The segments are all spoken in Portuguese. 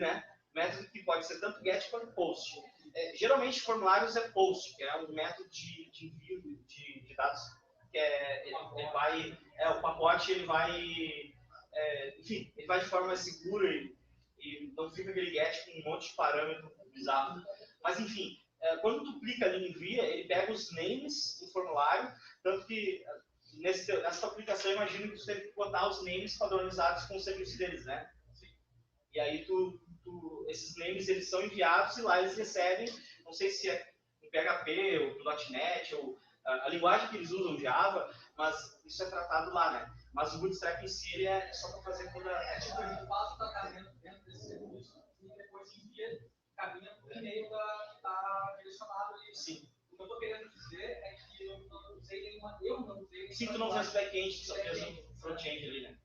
né? Método que pode ser tanto GET quanto POST. Geralmente, formulários é POST, que é um método de envio de dados, que ele vai, o pacote ele vai, enfim, ele vai de forma mais segura e não fica aquele GET com um monte de parâmetro bizarro. Mas, enfim, quando tu clica ali em envia, ele pega os names do formulário, tanto que nessa aplicação eu imagino que tu tem que botar os names padronizados com o serviço deles, né? E aí esses names eles são enviados e lá eles recebem, não sei se é em PHP ou .NET ou a linguagem que eles usam, Java, mas isso é tratado lá, né? Mas o Bootstrap em si ele é só para fazer toda a... Ele faz o tratamento dentro desse serviço e depois envia, caminha por e-mail daquele chamado ali. Sim. O que eu estou querendo dizer é que eu não usei nenhuma... Sim, tu não fez back-end, só fez front-end ali, né?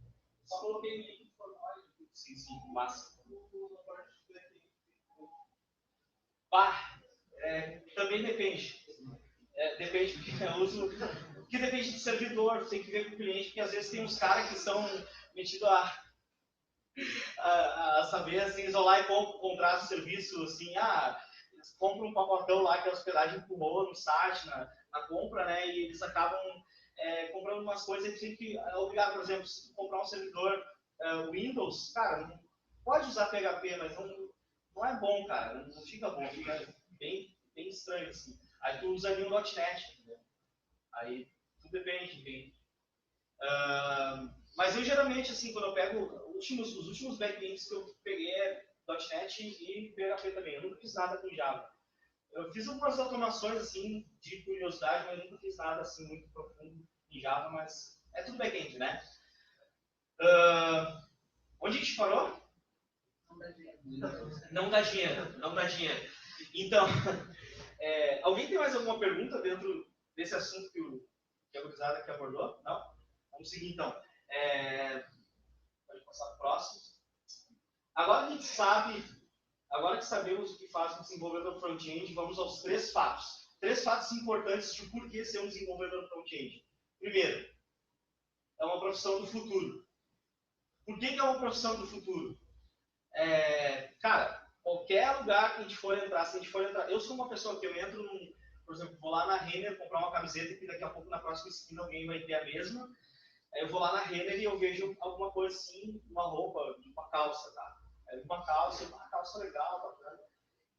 Só coloquei o link de formulário. Sim, massa. Pá, também depende. Depende, porque eu uso... Porque depende de servidor, tem que ver com o cliente, porque às vezes tem uns caras que são metidos a saber, assim, isolar e comprar serviço, assim, eles compram um pacotão lá que a hospedagem empurrou no site, na compra, né, e eles acabam comprando umas coisas que tem que obrigar, por exemplo, se comprar um servidor Windows, cara, não pode usar PHP, mas não é bom, cara, não fica bom, fica bem estranho, assim. Aí tu usa ali um .NET, entendeu? Aí tudo depende, enfim. Mas eu geralmente, assim, quando eu pego os últimos backends que eu peguei é .NET e PHP também. Eu nunca fiz nada com Java. Eu fiz algumas automações, assim, de curiosidade, mas nunca fiz nada, assim, muito profundo em Java, mas é tudo backend, né? Onde a gente parou? Não dá dinheiro. Não dá dinheiro. Então, alguém tem mais alguma pergunta dentro desse assunto que a gurizada que abordou? Não? Vamos seguir, então. Pode passar para o próximo. Agora que sabemos o que faz um desenvolvedor front-end, vamos aos 3 fatos. 3 fatos importantes de por que ser um desenvolvedor front-end. Primeiro, é uma profissão do futuro. Por que é uma profissão do futuro? Cara, qualquer lugar que a gente for entrar, se a gente for entrar... Eu sou uma pessoa que eu entro por exemplo, vou lá na Renner comprar uma camiseta que daqui a pouco na próxima esquina alguém vai ter a mesma. Aí eu vou lá na Renner e eu vejo alguma coisa assim, uma roupa, uma calça, tá? Aí uma calça legal, bacana.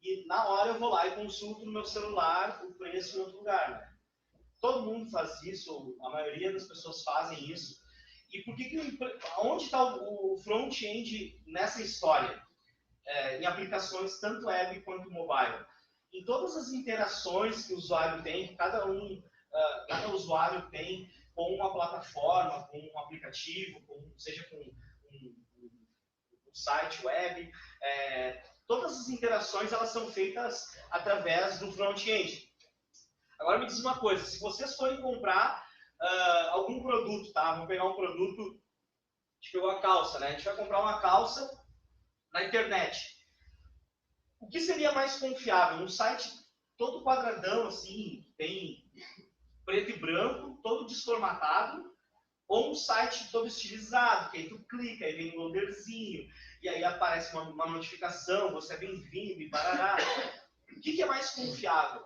E na hora eu vou lá e consulto no meu celular o preço em outro lugar, né? Todo mundo faz isso, a maioria das pessoas fazem isso. E onde está o front-end nessa história? Em aplicações tanto web quanto mobile. Em todas as interações que o usuário tem, cada usuário tem com uma plataforma, com um aplicativo, seja com um site web, todas as interações elas são feitas através do front-end. Agora me diz uma coisa, se vocês forem comprar algum produto, tá? Vamos pegar um produto, a gente pegou a calça, né? A gente vai comprar uma calça na internet. O que seria mais confiável? Um site todo quadradão, assim, tem preto e branco, todo desformatado, ou um site todo estilizado, que aí tu clica, aí vem um loaderzinho, e aí aparece uma notificação, você é bem-vindo, e barará. O que é mais confiável?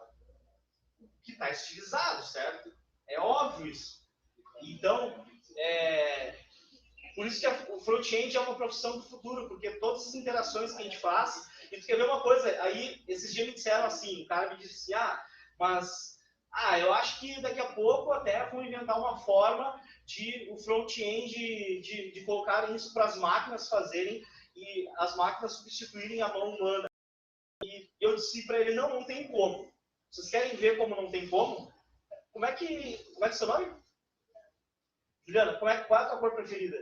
O que está estilizado, certo? É óbvio isso. Então, por isso que o front-end é uma profissão do futuro, porque todas as interações que a gente faz... E tu quer ver uma coisa? Aí, esses dias me disseram assim, o cara me disse assim, eu acho que daqui a pouco até vão inventar uma forma de o front-end, de colocar isso para as máquinas fazerem e as máquinas substituírem a mão humana. E eu disse para ele, não tem como. Vocês querem ver como não tem como? Como é que é seu nome? Juliana, qual é a tua cor preferida?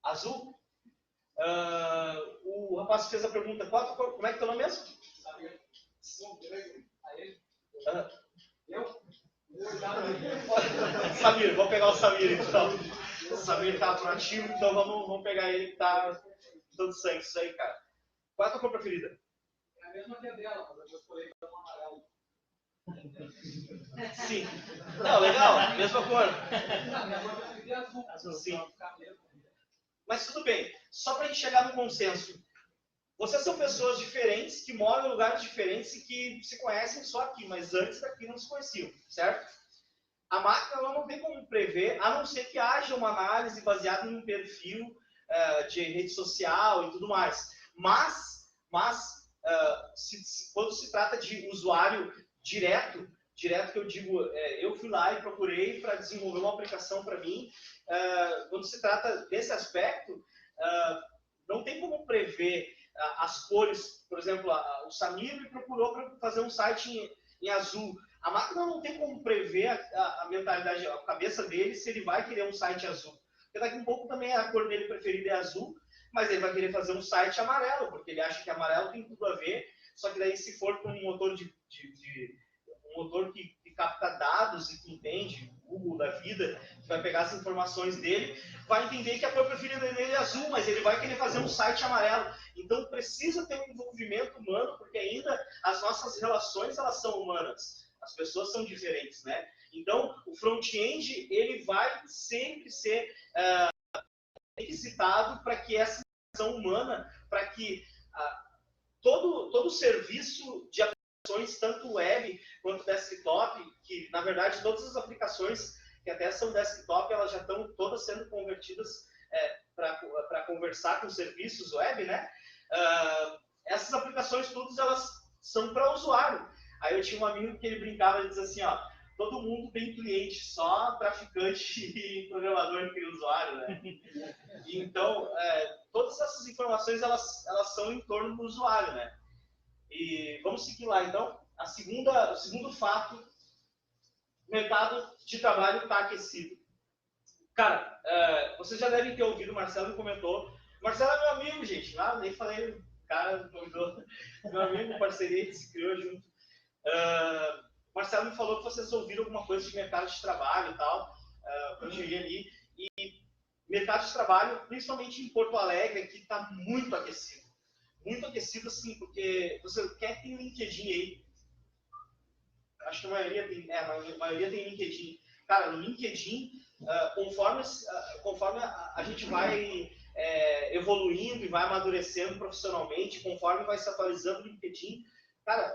Azul? O rapaz fez a pergunta, como é que é o nome mesmo? Samir, vamos pegar o Samir então. O Samir tá ativo, então vamos pegar ele que tá dando sangue. Isso aí, cara. Qual é a tua cor preferida? É a mesma que a dela, mas eu escolhi para um amarelo. Sim. Não, legal, mesma cor. Minha cor preferida é azul. Sim. Mas tudo bem, só para a gente chegar no consenso. Vocês são pessoas diferentes, que moram em lugares diferentes e que se conhecem só aqui, mas antes daqui não se conheciam, certo? A máquina ela não tem como prever, a não ser que haja uma análise baseada em um perfil de rede social e tudo mais. Mas quando se trata de usuário direto que eu digo, eu fui lá e procurei para desenvolver uma aplicação para mim, quando se trata desse aspecto, não tem como prever as cores. Por exemplo, o Samir me procurou para fazer um site em azul. A máquina não tem como prever a mentalidade, a cabeça dele, se ele vai querer um site azul. Porque daqui a um pouco também a cor dele preferida é azul, mas ele vai querer fazer um site amarelo, porque ele acha que amarelo tem tudo a ver, só que daí se for com um motor um motor que capta dados e que entende, Google da vida, que vai pegar as informações dele, vai entender que a cor preferida dele é azul, mas ele vai querer fazer um site amarelo. Então precisa ter um envolvimento humano, porque ainda as nossas relações elas são humanas. As pessoas são diferentes, né? Então o front-end ele vai sempre ser requisitado para que essa ação humana, para que todo serviço de aplicações, tanto web quanto desktop, que na verdade todas as aplicações que até são desktop, elas já estão todas sendo convertidas para conversar com serviços web, né? Essas aplicações todas elas são para usuário. Aí eu tinha um amigo que ele brincava e dizia assim, ó, todo mundo tem cliente, só traficante e programador que tem usuário, né? Então, todas essas informações elas são em torno do usuário, né? E vamos seguir lá, então. O segundo fato, o mercado de trabalho está aquecido. Cara, vocês já devem ter ouvido, o Marcelo comentou. O Marcelo é meu amigo, gente. Nem falei, o cara convidou. Meu amigo, parceria que se criou junto. O Marcelo me falou que vocês ouviram alguma coisa de mercado de trabalho e tal. Eu cheguei ali. E mercado de trabalho, principalmente em Porto Alegre, aqui está muito aquecido. Muito aquecido, assim, porque você quer ter LinkedIn aí. Acho que a maioria tem LinkedIn. Cara, no LinkedIn, conforme a gente vai evoluindo e vai amadurecendo profissionalmente, conforme vai se atualizando o LinkedIn, cara,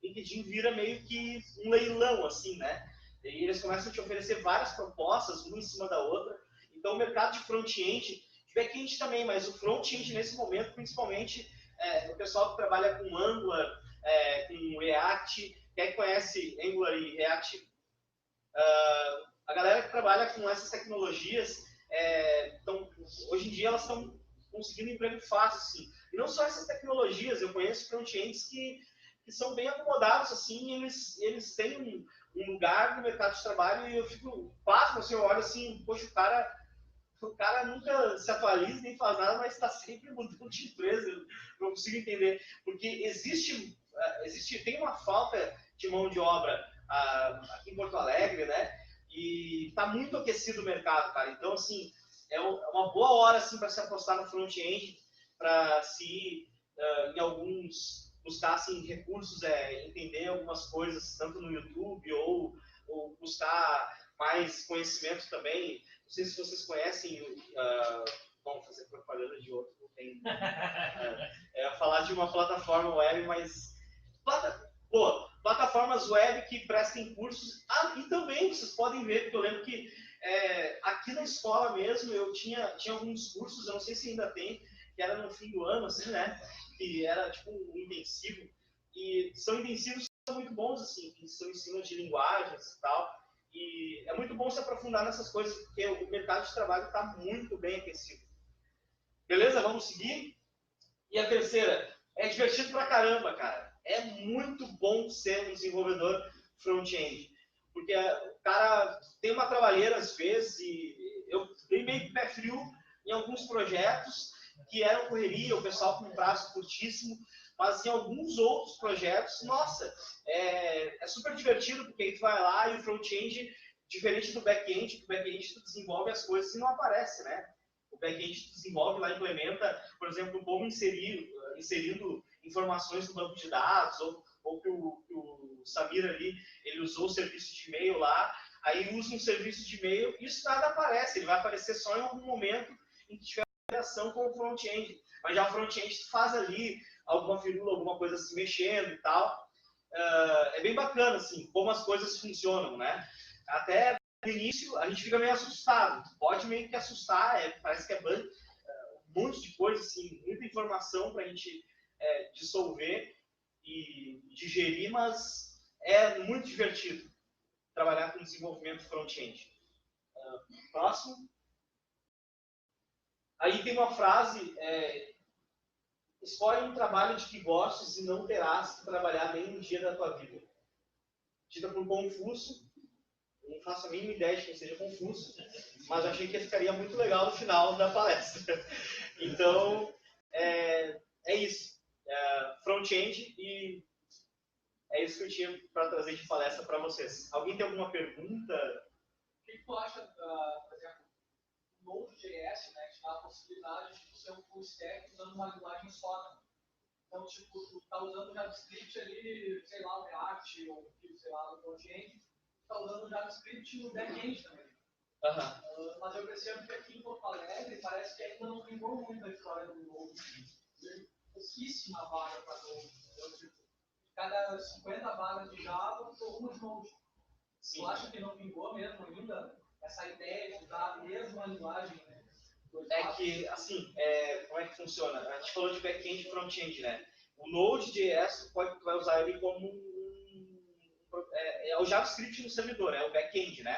LinkedIn vira meio que um leilão, assim, né? E eles começam a te oferecer várias propostas, uma em cima da outra. Então, o mercado de front-end, de back-end também, mas o front-end nesse momento, principalmente, o pessoal que trabalha com Angular, com React, quem conhece Angular e React, a galera que trabalha com essas tecnologias, hoje em dia elas estão conseguindo emprego fácil, assim. E não só essas tecnologias, eu conheço front-ends que são bem acomodados, assim, eles têm um lugar no mercado de trabalho e eu fico pasmo, assim, eu olho assim, poxa, o cara nunca se atualiza nem faz nada, mas está sempre mudando de empresa, eu não consigo entender, porque tem uma falta de mão de obra aqui em Porto Alegre, né? E está muito aquecido o mercado, cara. Então, assim, é uma boa hora assim, para se apostar no front-end, para se ir em buscar assim, recursos, entender algumas coisas, tanto no YouTube ou buscar mais conhecimento também. Não sei se vocês conhecem, vamos fazer propaganda de outro, não tem. Falar de uma plataforma web, mas plataformas web que prestem cursos. E também vocês podem ver, porque eu lembro que aqui na escola mesmo eu tinha alguns cursos, eu não sei se ainda tem, que era no fim do ano, assim, né? Que era tipo um intensivo. E são intensivos que são muito bons, assim, que são ensinos de linguagens e tal. E é muito bom se aprofundar nessas coisas, porque o mercado de trabalho está muito bem aquecido. Beleza? Vamos seguir? E a terceira, é divertido pra caramba, cara. É muito bom ser um desenvolvedor front-end. Porque o cara tem uma trabalheira às vezes, e eu dei meio que pé frio em alguns projetos que eram correria, o pessoal com um prazo curtíssimo, mas em alguns outros projetos, nossa, é super divertido, porque aí tu vai lá e o front-end, diferente do back-end, que o back-end tu desenvolve as coisas e não aparece, né? O back-end desenvolve lá, implementa, por exemplo, como inserindo informações no banco de dados, ou que o Samir ali, ele usou o serviço de e-mail lá, aí usa um serviço de e-mail, isso nada aparece, ele vai aparecer só em algum momento em que tiver interação com o front-end. Mas já o front-end faz ali alguma firula, alguma coisa se mexendo e tal. É bem bacana, assim, como as coisas funcionam, né? Até no início, a gente fica meio assustado. Pode meio que assustar, parece que é um monte de coisa, assim, muita informação para a gente dissolver e digerir, mas é muito divertido trabalhar com desenvolvimento front-end. Próximo. Aí tem uma frase, escolhe um trabalho de que gostes e não terás que trabalhar nem um dia da tua vida. Dita por Confúcio. Não faço a mínima ideia de quem seja Confúcio, mas eu achei que ficaria muito legal no final da palestra. Então, é isso. Front-end, e é isso que eu tinha para trazer de palestra para vocês. Alguém tem alguma pergunta? O que tu acha, por exemplo, o Node.js, né, que dá a possibilidade de ser um full stack usando uma linguagem só, né? Então, tipo, tu tá usando o JavaScript ali, sei lá, o React, ou sei lá, o front-end, tu tá usando o JavaScript no back-end também. Mas eu percebo que aqui em Porto Alegre parece que ainda não vingou muito a história do Node. Tem pouquíssima vaga para Node. Então, tipo, cada 50 vagas de Java, uma de Node. Tu acha que não vingou mesmo ainda essa ideia de usar a mesma linguagem? Né? Que, assim, como é que funciona? A gente falou de back-end e front-end, né? O Node.js, tu vai usar ele como o JavaScript no servidor, é o back-end, né?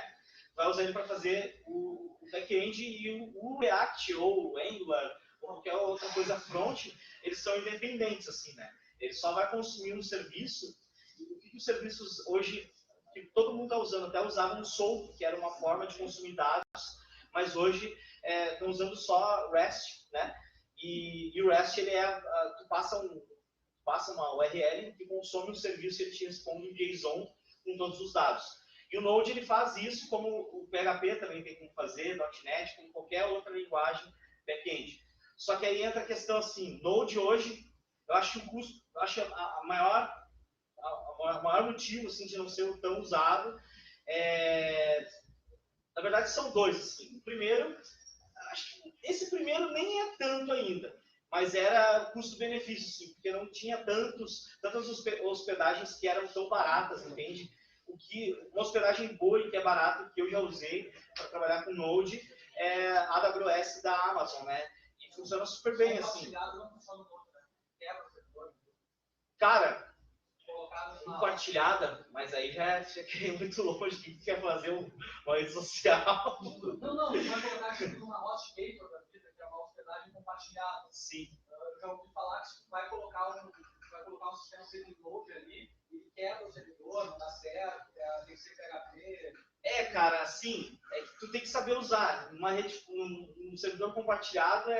Tu vai usar ele para fazer o back-end, e o React ou o Angular ou qualquer outra coisa front, eles são independentes, assim, né? Ele só vai consumir um serviço. O que os serviços hoje, que todo mundo está usando, até usavam o Soap, que era uma forma de consumir dados, mas hoje estão usando só REST, né? E o REST, ele tu passa uma URL que consome um serviço e ele te responde em JSON com todos os dados. E o Node, ele faz isso, como o PHP também tem como fazer, .NET, como qualquer outra linguagem back-end. Só que aí entra a questão assim, Node hoje, eu acho que o custo, eu acho a maior motivo assim, de não ser tão usado, na verdade são dois. Assim. O primeiro, acho que esse primeiro nem é tanto ainda, mas era custo-benefício, assim, porque não tinha tantas hospedagens que eram tão baratas, entende? Uma hospedagem boa e que é barata, que eu já usei para trabalhar com Node, é a AWS da Amazon, né? E funciona super bem, assim. Cara, compartilhada, mas aí já quer muito longe. O que quer fazer uma rede social? Não vai colocar tipo numa HostGator da vida, que é uma hospedagem compartilhada. Sim. Eu já ouvi falar que você vai colocar um sistema servidor ali, e quebra o servidor, não dá certo, tem que ser PHP. Cara, assim, que tu tem que saber usar. Uma rede, um servidor compartilhado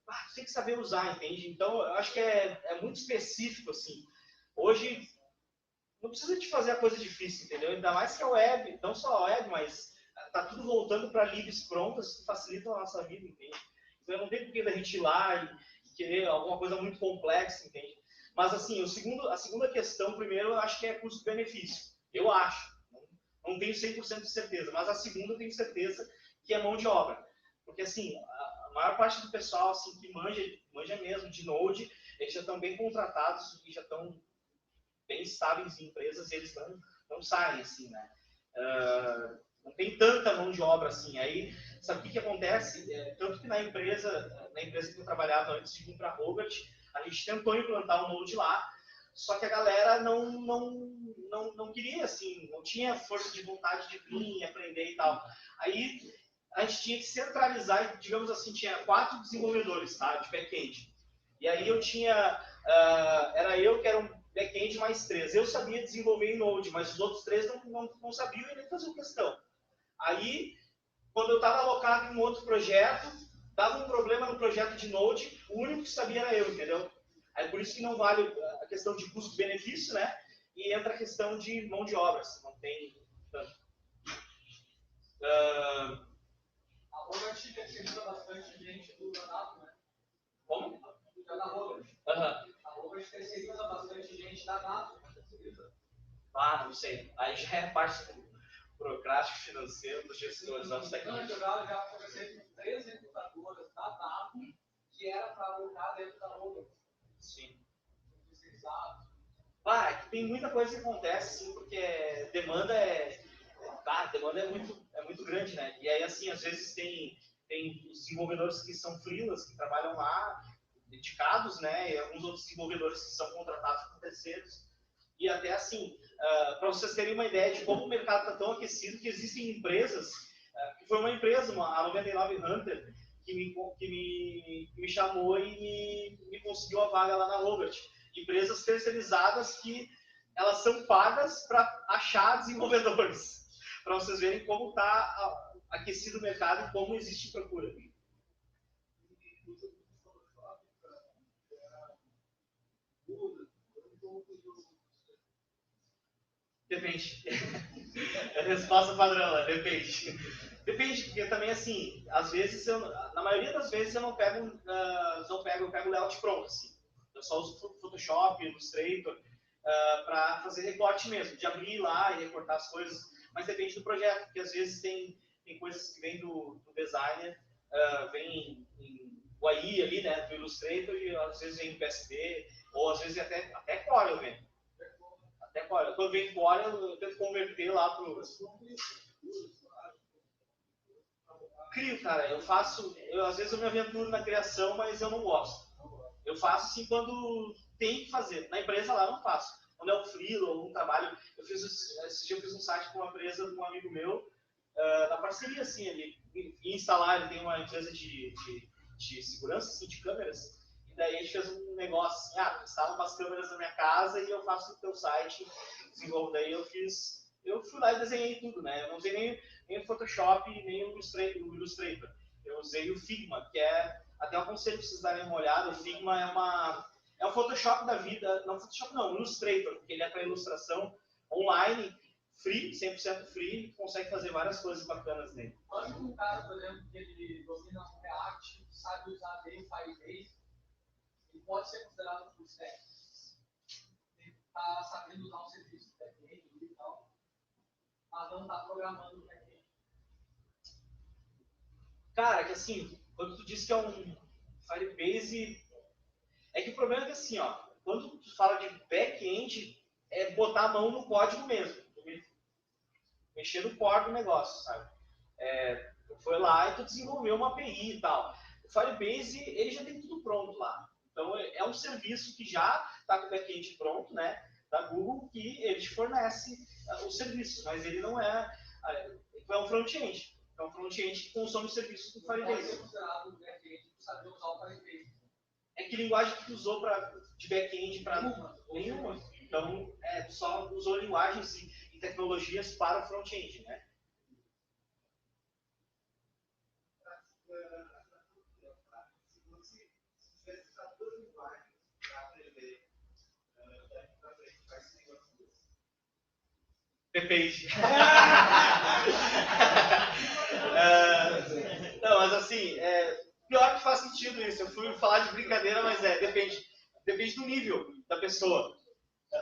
tu tem que saber usar, entende? Então, eu acho que é muito específico, assim. Hoje, não precisa te fazer a coisa difícil, entendeu? Ainda mais que a web, não só a web, mas tá tudo voltando para libs prontas que facilitam a nossa vida, entende? Então, não tem por que a gente ir lá e querer alguma coisa muito complexa, entende? Mas, assim, a segunda questão, primeiro, eu acho que é custo-benefício. Eu acho. Não tenho 100% de certeza, mas a segunda eu tenho certeza que é mão de obra. Porque, assim, a maior parte do pessoal assim, que manja mesmo de Node, eles já estão bem contratados e já estão bem estáveis em empresas, e eles não saem, assim, né? Não tem tanta mão de obra assim. Aí, sabe o que acontece? Tanto que na empresa que eu trabalhava antes de vir para a Robert, a gente tentou implantar o Node lá, só que a galera não queria, assim, não tinha força de vontade de vir e aprender e tal. Aí a gente tinha que centralizar, digamos assim, tinha 4 desenvolvedores, tá, de back-end. E aí era eu que era um back-end mais 3. Eu sabia desenvolver em Node, mas os outros 3 não sabiam e nem faziam questão. Aí, quando eu estava alocado em um outro projeto, dava um problema no projeto de Node, o único que sabia era eu, entendeu? Aí por isso que não vale a questão de custo-benefício, né? E entra a questão de mão de obra, assim, não tem tanto. A Robert terceiriza bastante gente do Danato, né? Como? Da Robert. A Robert terceiriza bastante gente da Danato, não terceiriza? Não sei. Aí já é parte burocrático financeiro dos gestores da técnicos. Eu já conversei com 3 recrutadoras da DAPO que era para alocar dentro da Robert. Sim. Exato. Tem muita coisa que acontece, sim, porque demanda demanda é muito grande, né? E aí, assim, às vezes tem os desenvolvedores que são freelas, que trabalham lá, dedicados, né? E alguns outros desenvolvedores que são contratados por terceiros. E até assim, para vocês terem uma ideia de como o mercado está tão aquecido, que existem empresas, que foi uma empresa, a 99 Hunter, que me chamou e me conseguiu a vaga lá na Robert. Empresas terceirizadas que elas são pagas para achar desenvolvedores, para vocês verem como está aquecido o mercado e como existe procura. Depende. É a resposta padrão lá, depende. Depende, porque também assim, às vezes, na maioria das vezes eu não pego, eu pego layout pronto, assim. Eu só uso Photoshop, Illustrator, para fazer recorte mesmo, de abrir lá e recortar as coisas, mas depende do projeto, porque às vezes tem coisas que vêm do designer, vem em UI ali, né, do Illustrator, e às vezes vem em PSD, ou às vezes até Corel vem. Até Corel. Quando vem Corel, eu tento converter lá pro... Crio, cara, às vezes eu me aventuro na criação, mas eu não gosto. Eu faço assim quando tem que fazer. Na empresa lá eu não faço. Quando é um freelo ou um trabalho, esse dia eu fiz um site com uma empresa de um amigo meu, na parceria assim, ele ia instalar, ele tem uma empresa de segurança, assim, de câmeras, e daí a gente fez um negócio assim, instala umas câmeras na minha casa e eu faço o teu site, desenvolvo. Daí eu fui lá e desenhei tudo, né? Eu não usei nem o Photoshop, nem o Illustrator. Eu usei o Figma, que é, até eu aconselho pra vocês darem uma olhada, o Figma é um Photoshop da vida, não Photoshop não, Illustrator, porque ele é para ilustração online, free, 100% free, consegue fazer várias coisas bacanas nele. Quando um cara, por exemplo, que ele domina o React, sabe usar bem o Firebase, ele pode ser considerado um full stack. Ele está sabendo usar um serviço de back-end e tal, mas não está programando o back-end. Cara, que assim, quando tu diz que é um Firebase, é que o problema é que assim, quando tu fala de back-end, é botar a mão no código mesmo, mexer no core do negócio, sabe? Tu foi lá e tu desenvolveu uma API e tal. O Firebase, ele já tem tudo pronto lá. Então, é um serviço que já está com o back-end pronto, né, da Google, que ele te fornece os serviços, mas ele não é um front-end. É um front-end que consome os serviços do Firebase. Pode ser considerado um back-end por saber usar o Firebase. Que linguagem que tu usou de back-end para... Nenhuma. Então, tu só usou linguagens e tecnologias para o front-end, né? Depende. Não, mas assim, pior que faz sentido isso. Eu fui falar de brincadeira, mas depende. Depende do nível da pessoa.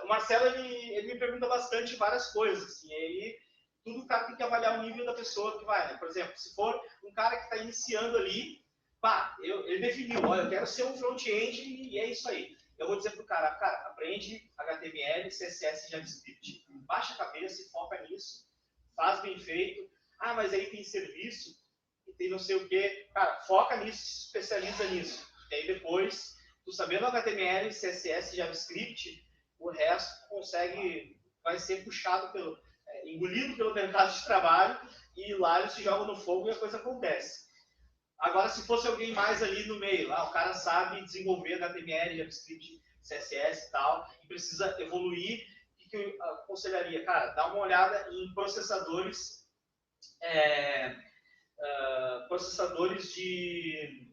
O Marcelo, ele me pergunta bastante várias coisas, assim, e aí tudo o cara tem que avaliar o nível da pessoa que vai, né? Por exemplo, se for um cara que está iniciando ali, ele definiu, olha, eu quero ser um front-end e é isso aí. Eu vou dizer pro cara, aprende HTML, CSS e JavaScript. Baixa a cabeça e foca nisso, faz bem feito. Mas aí tem serviço, e tem não sei o quê. Cara, foca nisso, se especializa nisso. E aí depois, tu sabendo HTML, CSS e JavaScript, o resto vai ser puxado engolido pelo mercado de trabalho, e lá eles se jogam no fogo e a coisa acontece. Agora, se fosse alguém mais ali no meio, o cara sabe desenvolver HTML, JavaScript, CSS e tal, e precisa evoluir, o que eu aconselharia? Cara, dá uma olhada em processadores de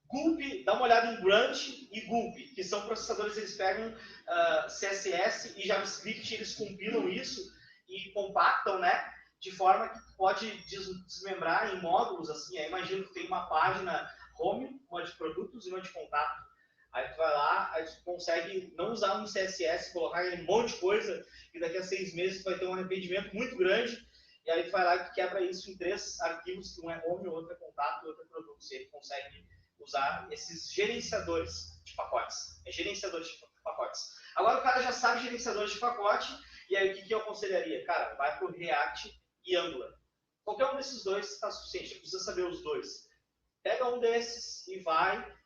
Gulp, dá uma olhada em Grunt e Gulp, que são processadores, eles pegam CSS e JavaScript, eles compilam isso e compactam, né? De forma que pode desmembrar em módulos, assim. Aí imagina que tem uma página home, uma de produtos e uma de contato. Aí tu vai lá, aí tu consegue não usar um CSS, colocar um monte de coisa, e daqui a 6 meses tu vai ter um arrependimento muito grande, e aí tu vai lá e quebra isso em 3 arquivos, que um é home, outro é contato, outro é produto. Você consegue usar esses gerenciadores de pacotes. É gerenciadores de pacotes. Agora o cara já sabe gerenciadores de pacote, e aí o que eu aconselharia? Cara, vai pro React e Angular. Qualquer um desses dois está suficiente, não precisa saber os dois. Pega um desses e vai,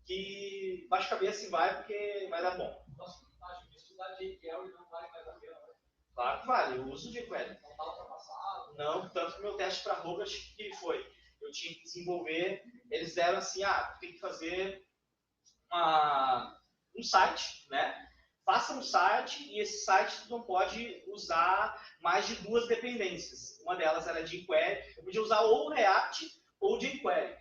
que baixa a cabeça e vai, porque vai dar bom. Nossa, acho que estudar jQuery não vale mais a pena, né? Claro que vale, eu uso jQuery. Não está ultrapassado. Não, tanto que o meu teste para Robert, que foi? Eu tinha que desenvolver, eles deram assim, tem que fazer um site, né? Faça um site e esse site não pode usar mais de 2 dependências. Uma delas era jQuery, eu podia usar ou React ou jQuery.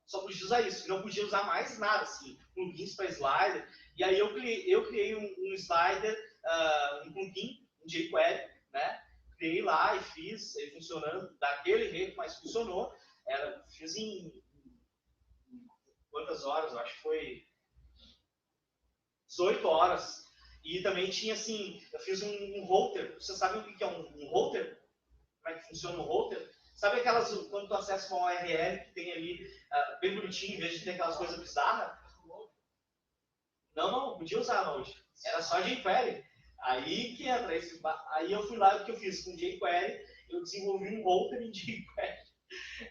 Só podia usar isso, não podia usar mais nada, assim, plugins para slider. E aí eu criei um slider, um plugin, um jQuery, né? Criei lá e fiz, ele funcionando daquele jeito, mas funcionou. Fiz em quantas horas? Eu acho que foi 18 horas. E também tinha assim, eu fiz um router. Você sabe o que é um router? Como é que funciona um router? Sabe aquelas, quando tu acessa uma URL que tem ali, bem bonitinho, em vez de ter aquelas coisas bizarras? Não, podia usar Node. Era só jQuery. Aí que entra esse. Aí eu fui lá, o que eu fiz com jQuery, eu desenvolvi um router em jQuery.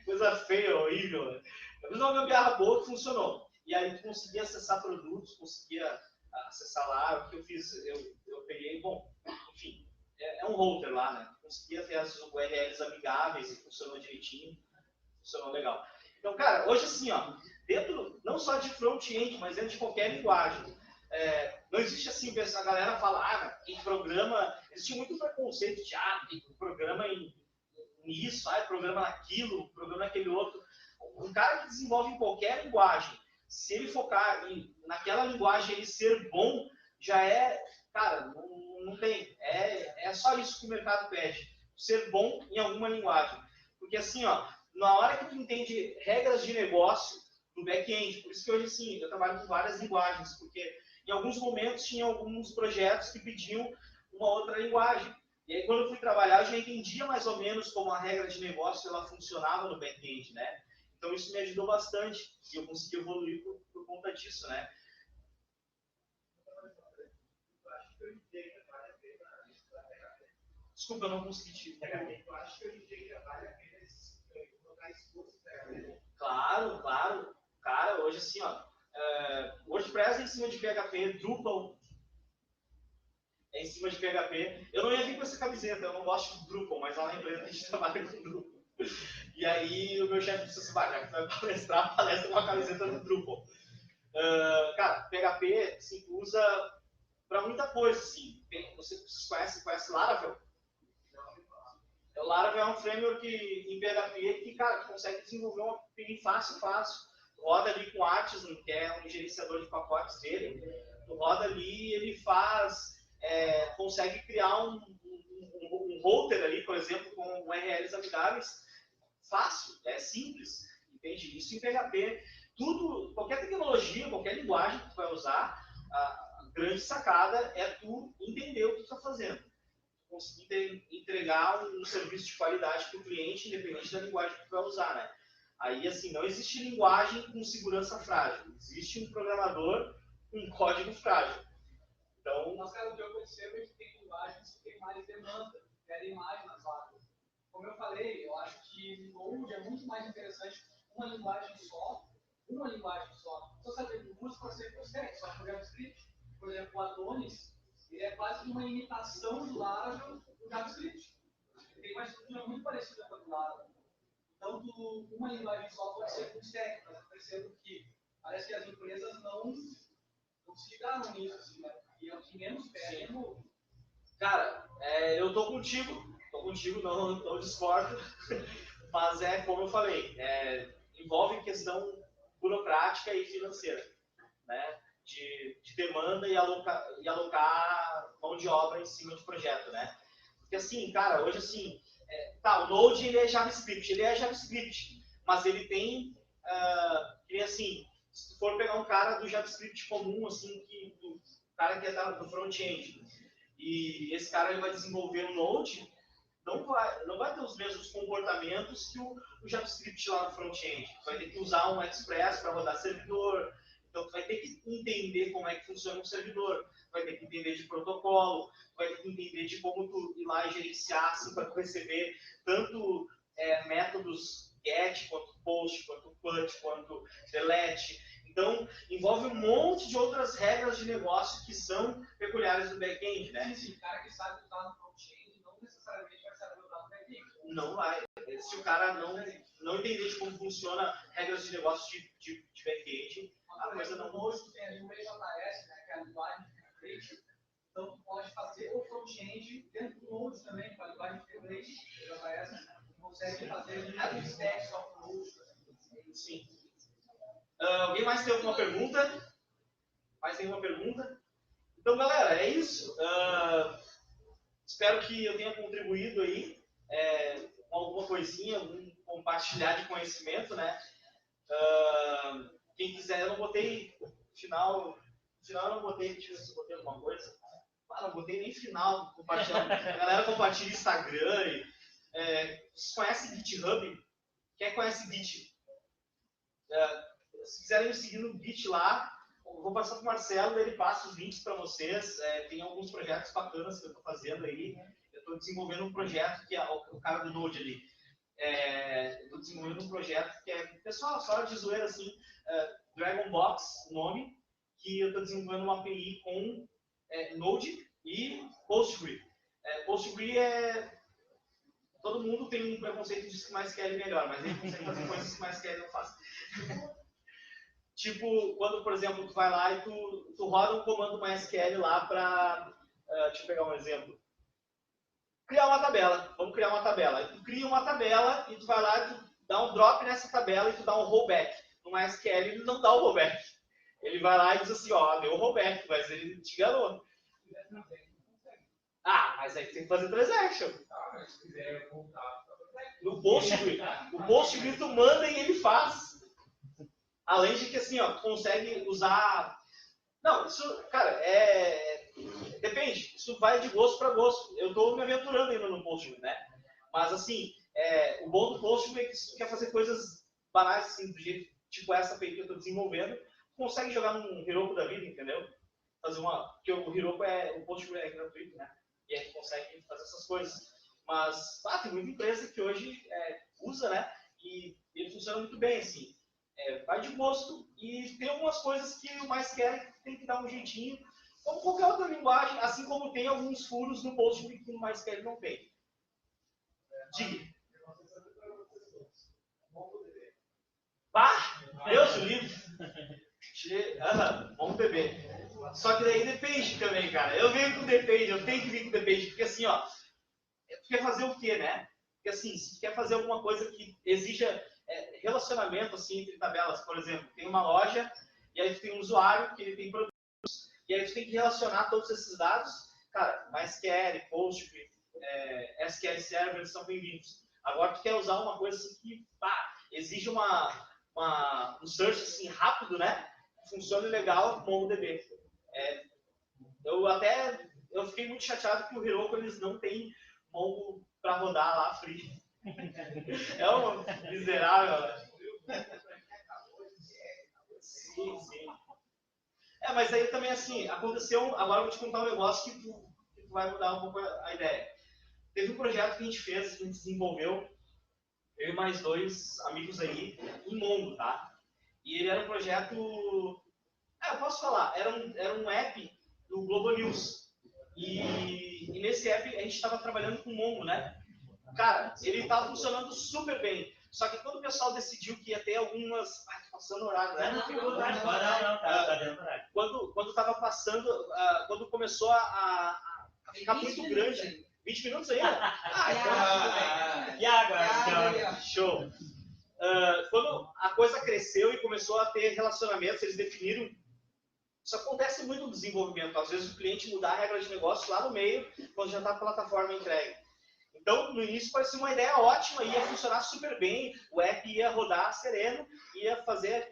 Coisa feia, horrível. Né? Eu fiz uma gambiarra boa que funcionou. E aí tu conseguia acessar produtos, conseguia acessar lá. O que eu fiz, eu peguei, bom, enfim, é um router lá, né? Conseguia ter as URLs amigáveis e funcionou direitinho. Funcionou legal. Então, cara, hoje assim, ó, dentro, não só de front-end, mas dentro de qualquer linguagem, não existe assim, a galera fala, quem programa, existe muito preconceito de, quem programa nisso, programa naquilo, programa naquele outro. Um cara que desenvolve em qualquer linguagem, se ele focar naquela linguagem ele ser bom, já é, cara, não tem, é só isso que o mercado pede, ser bom em alguma linguagem. Porque assim, ó, na hora que tu entende regras de negócio do back-end, por isso que hoje, assim, eu trabalho com várias linguagens, porque em alguns momentos tinha alguns projetos que pediam uma outra linguagem. E aí, quando eu fui trabalhar, eu já entendia mais ou menos como a regra de negócio ela funcionava no back-end, né? Então, isso me ajudou bastante e eu consegui evoluir por conta disso, né? Desculpa, eu não consegui te pegar. Eu acho que hoje em dia vale a pena colocar esforço. Claro. Cara, hoje assim, ó, WordPress é em cima de PHP, Drupal é em cima de PHP. Eu não ia vir com essa camiseta, eu não gosto de Drupal, mas lá na empresa a gente trabalha com Drupal. E aí o meu chefe disse assim, já que tu vai palestrar, palestra com a camiseta do Drupal. Cara, PHP assim, usa para muita coisa, assim. Você conhece Laravel? O Laravel é um framework em PHP que, cara, consegue desenvolver uma API fácil. Roda ali com Artisan, que é um gerenciador de pacotes dele. Tu roda ali e ele consegue criar um router ali, por exemplo, com URLs amigáveis. Fácil, é simples, entende? Isso em PHP. Tudo, qualquer tecnologia, qualquer linguagem que tu vai usar, a grande sacada é tu entender o que tu está fazendo. Conseguir entregar um serviço de qualidade para o cliente, independente da linguagem que tu vai usar, né? Aí, assim, não existe linguagem com segurança frágil. Existe um programador com código frágil. Então... Mas, cara, o que eu percebo é que tem linguagens que tem mais demanda, querem mais nas vagas. Como eu falei, eu acho que Node é muito mais interessante uma linguagem só. Só saber que usa para ser consegue, só programa script. Por exemplo, o Adonis, ele é quase uma imitação do Laravel do JavaScript. Ele tem uma estrutura muito parecida com a do Laravel. Então, uma linguagem só pode ser full stack, mas eu percebo que parece que as empresas não se ligaram nisso, assim, né? E é o que menos pedem. Cara, eu tô contigo, não discordo, mas como eu falei, envolve questão burocrática e financeira, né? De demanda e alocar mão de obra em cima de projeto, né? Porque assim, cara, hoje assim, o Node ele é JavaScript, mas ele tem, assim, Se tu for pegar um cara do JavaScript comum, assim, o cara que é do front-end, e esse cara ele vai desenvolver um Node, não vai ter os mesmos comportamentos que o JavaScript lá no front-end. Vai ter que usar um Express para rodar servidor. Então, tu vai ter que entender como é que funciona um servidor. Vai ter que entender de protocolo. Vai ter que entender de como tu ir lá e gerenciar assim, para tu receber tanto métodos get, quanto post, quanto put, quanto delete. Então, envolve um monte de outras regras de negócio que são peculiares do back-end, né? Sim, o cara que sabe usar no front-end não necessariamente vai saber usar no back-end. Não vai. Se o cara não entender de como funciona regras de negócio de back-end, a coisa não... Hoje tu tem ali o EJS, né, que é a linguagem de template. Então, tu pode fazer o front-end dentro do Node também, com a linguagem de template, EJS. Tu consegue fazer ali stacks só com o Node. Sim. Alguém mais tem alguma pergunta? Mais tem alguma pergunta? Então, galera, é isso. Espero que eu tenha contribuído aí com alguma coisinha, algum compartilhar de conhecimento, né? Quem quiser, eu não botei final eu não botei, deixa eu ver se eu botei alguma coisa. Não botei nem final compartilhando. A galera compartilha Instagram. Vocês conhecem GitHub? Quem conhece Git? Se quiserem me seguir no Git lá, eu vou passar para o Marcelo, ele passa os links para vocês. Tem alguns projetos bacanas que eu estou fazendo aí. Eu estou desenvolvendo um projeto que é o cara do Node ali. Estou desenvolvendo um projeto que é, pessoal, só de zoeira assim, Dragonbox, o nome, que eu estou desenvolvendo uma API com Node e Postgre. Postgre todo mundo tem um preconceito de que MySQL é melhor, mas ele consegue fazer coisas que MySQL não faz. Tipo, quando, por exemplo, tu vai lá e tu roda um comando MySQL lá para... deixa eu pegar um exemplo. Criar uma tabela. Vamos criar uma tabela. Tu cria uma tabela e tu vai lá e tu dá um drop nessa tabela e tu dá um rollback. No MySQL ele não dá o rollback. Ele vai lá e diz assim, ó, deu o rollback, mas ele te enganou. Mas aí tu tem que fazer transaction. Se quiser voltar. No Postgre tu manda e ele faz. Além de que assim, ó, tu consegue usar... Não, isso, cara, depende. Isso vai de gosto para gosto. Eu estou me aventurando ainda no Postgre, né? Mas assim, o bom do Postgre é que se tu quer fazer coisas banais, assim, do jeito tipo essa API que eu estou desenvolvendo, tu consegue jogar num Heroku da vida, entendeu? Porque o Heroku o Postgre é gratuito, né? E aí tu consegue fazer essas coisas. Mas, tem muita empresa que hoje usa, né? E ele funciona muito bem, assim. Vai de gosto e tem algumas coisas que o MySQL tem que dar um jeitinho, como qualquer outra linguagem, assim como tem alguns furos no Postgre que o MySQL não tem. Diga. Deus o livre. MongoDB. Só que daí depende também, cara. Eu venho com depende, eu tenho que vir com depende, porque assim, ó, tu quer fazer o quê, né? Porque assim, se tu quer fazer alguma coisa que exija relacionamento assim, entre tabelas, por exemplo, tem uma loja e aí tu tem um usuário que ele tem produtos e aí tu tem que relacionar todos esses dados, cara, MySQL, Postgre, SQL Server são bem-vindos. Agora tu quer usar uma coisa assim que exige um search assim rápido, né? Funciona legal, MongoDB. Eu fiquei muito chateado que o Heroku eles não tem Mongo para rodar lá free. É um miserável, né? Sim. Mas aí também assim, aconteceu, agora eu vou te contar um negócio que tu vai mudar um pouco a ideia. Teve um projeto que a gente fez, que a gente desenvolveu, eu e mais 2 amigos aí, em Mongo, tá? E ele era um projeto, eu posso falar, era um app do Globo News. E nesse app a gente estava trabalhando com Mongo, né? Cara, ele estava funcionando super bem. Só que quando o pessoal decidiu que ia ter algumas... passando horário, né? Não, tá dentro do horário. Quando estava passando, quando começou a ficar muito grande... 20 minutos ainda? E agora? Show! Quando a coisa cresceu e começou a ter relacionamentos, eles definiram... Isso acontece muito no desenvolvimento. Às vezes o cliente muda a regra de negócio lá no meio, quando já está a plataforma entregue. Então, no início parecia uma ideia ótima, ia funcionar super bem, o app ia rodar sereno, ia fazer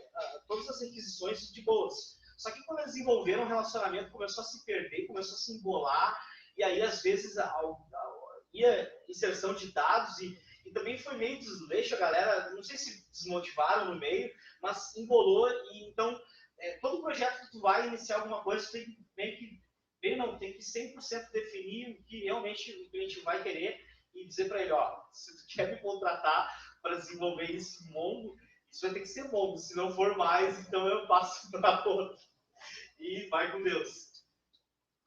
todas as requisições de boas. Só que quando eles desenvolveram o relacionamento, começou a se perder, começou a se embolar, e aí às vezes ia inserção de dados e também foi meio desleixo, a galera, não sei se desmotivaram no meio, mas embolou, e então todo projeto que tu vai iniciar alguma coisa, tu tem que meio que tem que 100% definir o que realmente o cliente vai querer e dizer para ele, ó, se tu quer me contratar para desenvolver isso Mongo, isso vai ter que ser Mongo, se não for mais, então eu passo para outro. E vai com Deus.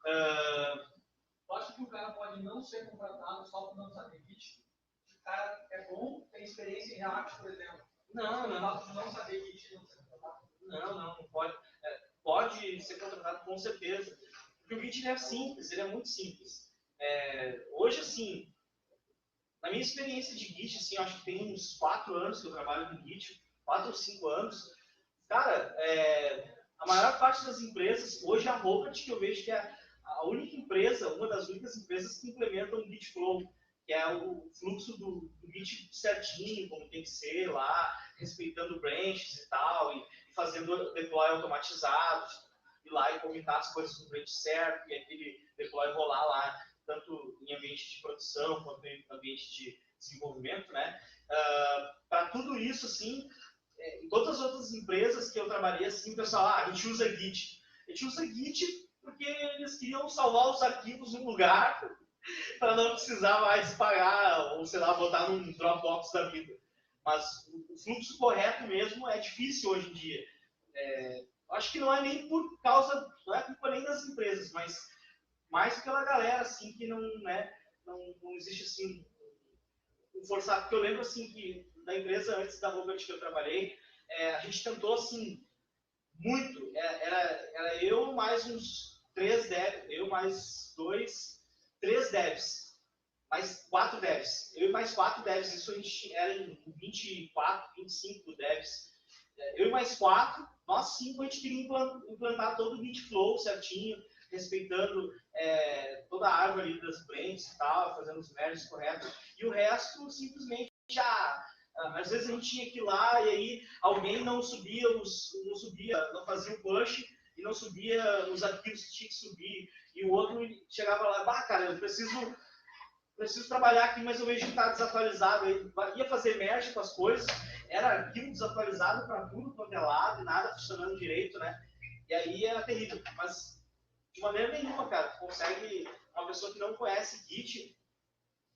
Eu acho que o cara pode não ser contratado só por não saber Git. O cara é bom, tem experiência em React, por exemplo. Não saber Git, não ser contratado. Não pode. Pode ser contratado com certeza. Porque o Git ele é simples, ele é muito simples. Hoje, assim, na minha experiência de Git, assim, acho que tem uns 4 anos que eu trabalho com Git, 4 ou 5 anos. Cara, a maior parte das empresas, hoje a Robert, que eu vejo que é a única empresa, uma das únicas empresas que implementam o Git Flow, que é o fluxo do Git certinho, como tem que ser lá, respeitando branches e tal, e fazendo deploy automatizado, ir lá e combinar as coisas no branch certo, e aquele deploy rolar lá, tanto em ambiente de produção quanto em ambiente de desenvolvimento, né? Para tudo isso, assim, em todas as outras empresas que eu trabalhei, assim, o pessoal, a gente usa Git. A gente usa Git porque eles queriam salvar os arquivos num lugar para não precisar mais pagar, ou sei lá, botar num Dropbox da vida. Mas o fluxo correto mesmo é difícil hoje em dia. Acho que não é nem por causa, não é culpa nem das empresas, mas mais pela galera, assim, que não existe, assim, um forçado. Porque eu lembro, assim, que da empresa antes da Robert que eu trabalhei, a gente tentou, assim, muito. Era eu mais uns 3 devs, eu mais 3 devs, mais 4 devs. Eu e mais 4 devs, isso a gente era em 24, 25 devs. Eu e mais 4, nós 5 a gente queria implantar todo o Git Flow certinho, respeitando toda a árvore das branches e tal, fazendo os merges corretos. E o resto, simplesmente, às vezes a gente tinha que ir lá e aí alguém não não fazia o push e não subia os arquivos que tinha que subir. E o outro chegava lá, cara, eu preciso trabalhar aqui, mas eu vejo que está desatualizado. Eu ia fazer merge com as coisas, era arquivo desatualizado para tudo quanto é lado e nada funcionando direito, né? E aí era terrível. Mas de maneira nenhuma, cara, tu consegue, uma pessoa que não conhece Git,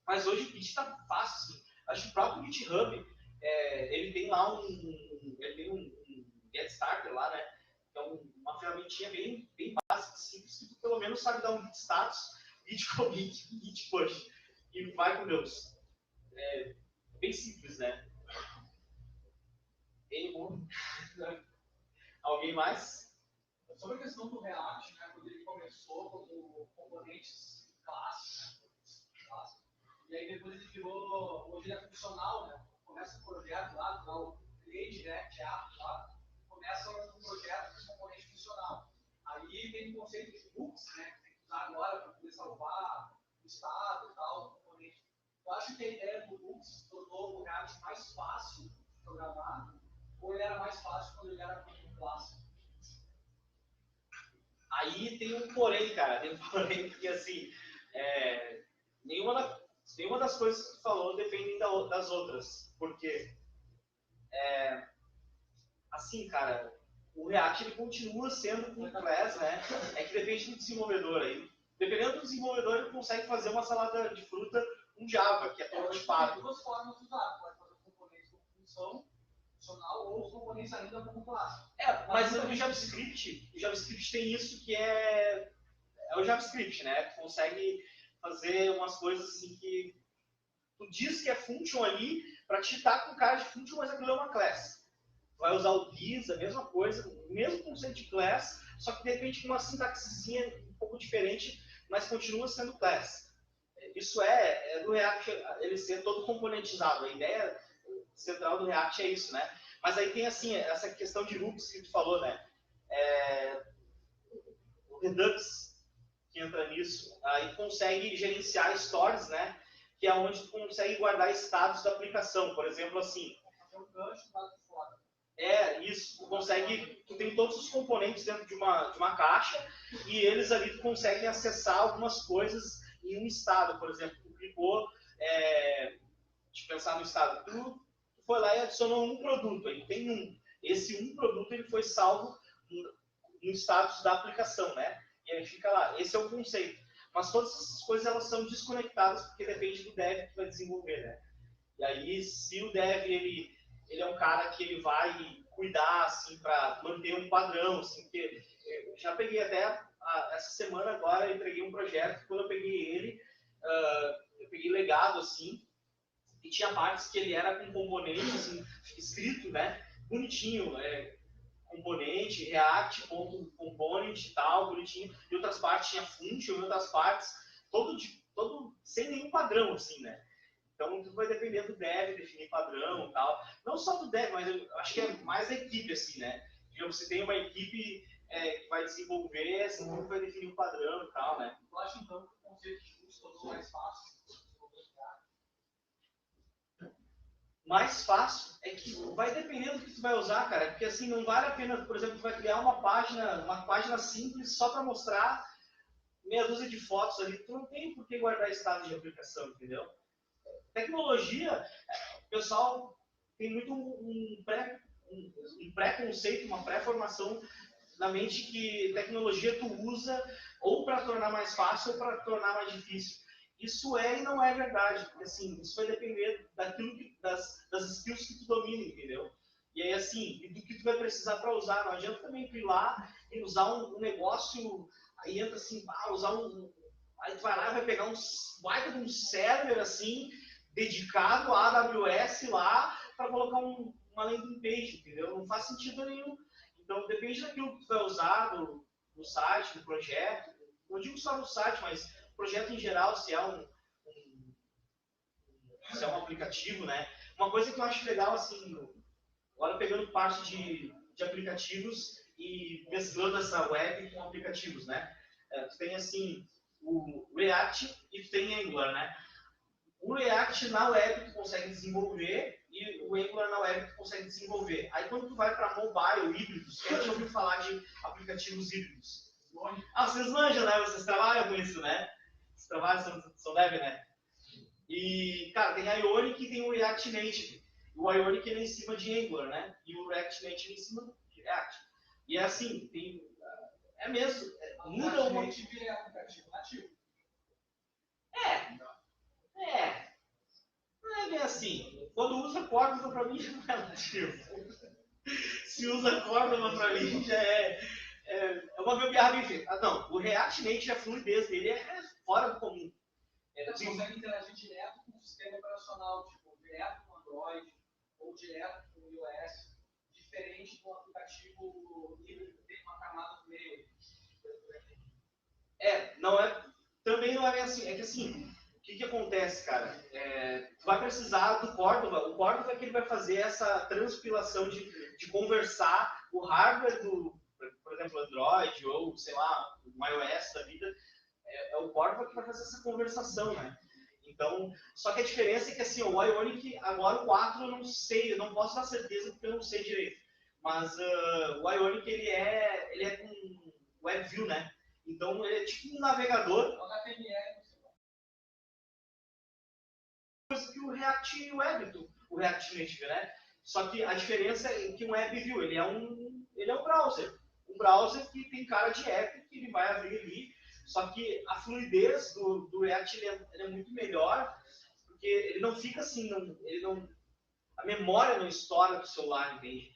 mas hoje o Git está fácil, assim. Acho que o próprio GitHub, ele tem lá ele tem um Get Starter lá, né? Que é uma ferramentinha bem básica, simples, que tu pelo menos sabe dar um Git status, Git commit, Git push. E vai com Deus. Bem simples, né? Alguém mais? Sobre a questão do React, né, quando ele começou como componentes classes, e aí depois ele virou, hoje ele é funcional, né? Começa um projeto lá, o Create React App lá, começa um projeto com componente funcional. Aí tem o conceito de hooks, né, que tem que usar agora para poder salvar o estado e tal, componente. Eu acho que a ideia do hooks tornou o React mais fácil de programar, ou ele era mais fácil quando ele era com classe? Aí tem um porém, cara, porque assim, nenhuma das coisas que tu falou dependem das outras, porque assim, cara, o React ele continua sendo com class, né? É que depende do desenvolvedor aí. Dependendo do desenvolvedor, ele consegue fazer uma salada de fruta com Java, que é prototipado. Tem duas formas de usar, pode fazer componentes com função funcional ou os componentes ainda como classe. Mas o JavaScript tem isso que é o JavaScript, né? Tu consegue fazer umas coisas assim que tu diz que é function ali para te estar com cara de function, mas aquilo é uma class. Tu vai usar o this, a mesma coisa, o mesmo conceito de class, só que de repente com uma sintaxezinha um pouco diferente, mas continua sendo class. Isso é do React ele ser todo componentizado. A ideia central do React é isso, né? Mas aí tem assim, essa questão de hooks que tu falou, né? O Redux que entra nisso, aí consegue gerenciar stores, né? Que é onde tu consegue guardar estados da aplicação. Por exemplo, assim. Fazer um gancho lá de fora. Isso. tu tem todos os componentes dentro de uma caixa e eles ali tu conseguem acessar algumas coisas em um estado. Por exemplo, tu clicou, deixa eu pensar no estado, tu foi lá e adicionou um produto, aí tem um. Esse um produto ele foi salvo no status da aplicação, né? E aí fica lá, esse é o conceito. Mas todas essas coisas elas são desconectadas porque depende do dev que vai desenvolver, né? E aí, se o dev ele é um cara que ele vai cuidar assim para manter um padrão, assim, porque eu já peguei até essa semana agora eu entreguei um projeto, quando eu peguei ele, eu peguei legado assim, e tinha partes que ele era com componente assim, escrito, né, bonitinho, componente, react.component e tal, bonitinho, e outras partes tinha function, e outras partes todo sem nenhum padrão assim, né? Então, tudo vai depender do dev, definir padrão e tal. Não só do dev, mas eu acho que é mais a equipe, assim, né? Digamos, você tem uma equipe que vai desenvolver, assim, tudo vai definir o padrão e tal, né? Eu acho, então, que o conceito de uso tornou mais fácil. Mais fácil é que vai dependendo do que tu vai usar, cara. Porque, assim, não vale a pena, por exemplo, tu vai criar uma página simples só para mostrar meia dúzia de fotos ali. Tu não tem por que guardar estado de aplicação, entendeu? Tecnologia, o pessoal tem muito um pré-conceito, uma pré-formação na mente que tecnologia tu usa ou para tornar mais fácil ou para tornar mais difícil. Isso e não é verdade, porque assim, isso vai depender das skills que tu domina, entendeu? E aí assim, do que tu vai precisar para usar. Não adianta também tu ir lá e usar um negócio, aí entra assim, usar aí tu vai lá e vai pegar baita de um server assim, dedicado à AWS lá para colocar uma landing page, entendeu? Não faz sentido nenhum. Então, depende daquilo que tu vai usar no site, no projeto. Não digo só no site, mas projeto em geral, se é se é um aplicativo, né? Uma coisa que eu acho legal, assim, agora pegando parte de aplicativos e mesclando essa web com aplicativos, né? Tu tem, assim, o React e tu tem Angular, né? O React na web tu consegue desenvolver e o Angular na web tu consegue desenvolver. Aí quando tu vai para mobile, híbridos, quem já ouviu falar de aplicativos híbridos? Vocês manjam, né? Vocês trabalham com isso, né? Vocês trabalham, são dev, né? E, cara, tem a Ionic e tem o React Native. O Ionic ele é em cima de Angular, né? E o React Native em cima de React. E é assim, é mesmo, muda uma... O Native é aplicativo nativo. Não é bem assim. Quando usa Córdoba, pra mim já não é nativo. Se usa Córdoba, pra mim já é uma gambiarra bem feita. Não, o React Native, a fluidez dele é fora do comum. Você consegue interagir direto com o sistema operacional, tipo, direto com o Android ou direto com o iOS, diferente do aplicativo híbrido que tem uma camada no meio. Também não é bem assim. É que assim, o que acontece, cara? Tu vai precisar do Córdoba. O Córdoba é que ele vai fazer essa transpilação de conversar o hardware por exemplo, Android ou, sei lá, o iOS da vida. É o Córdoba que vai fazer essa conversação, né? Então, só que a diferença é que assim, o Ionic, agora o 4 eu não sei, eu não posso dar certeza porque eu não sei direito. Mas o Ionic ele é com WebView, né? Então ele é tipo um navegador. Coisa que o React Web, o React Native, né? Só que a diferença é que um WebView ele é um browser. Um browser que tem cara de app que ele vai abrir ali. Só que a fluidez do React ele é muito melhor, porque ele não fica assim, a memória não estoura do celular, entende?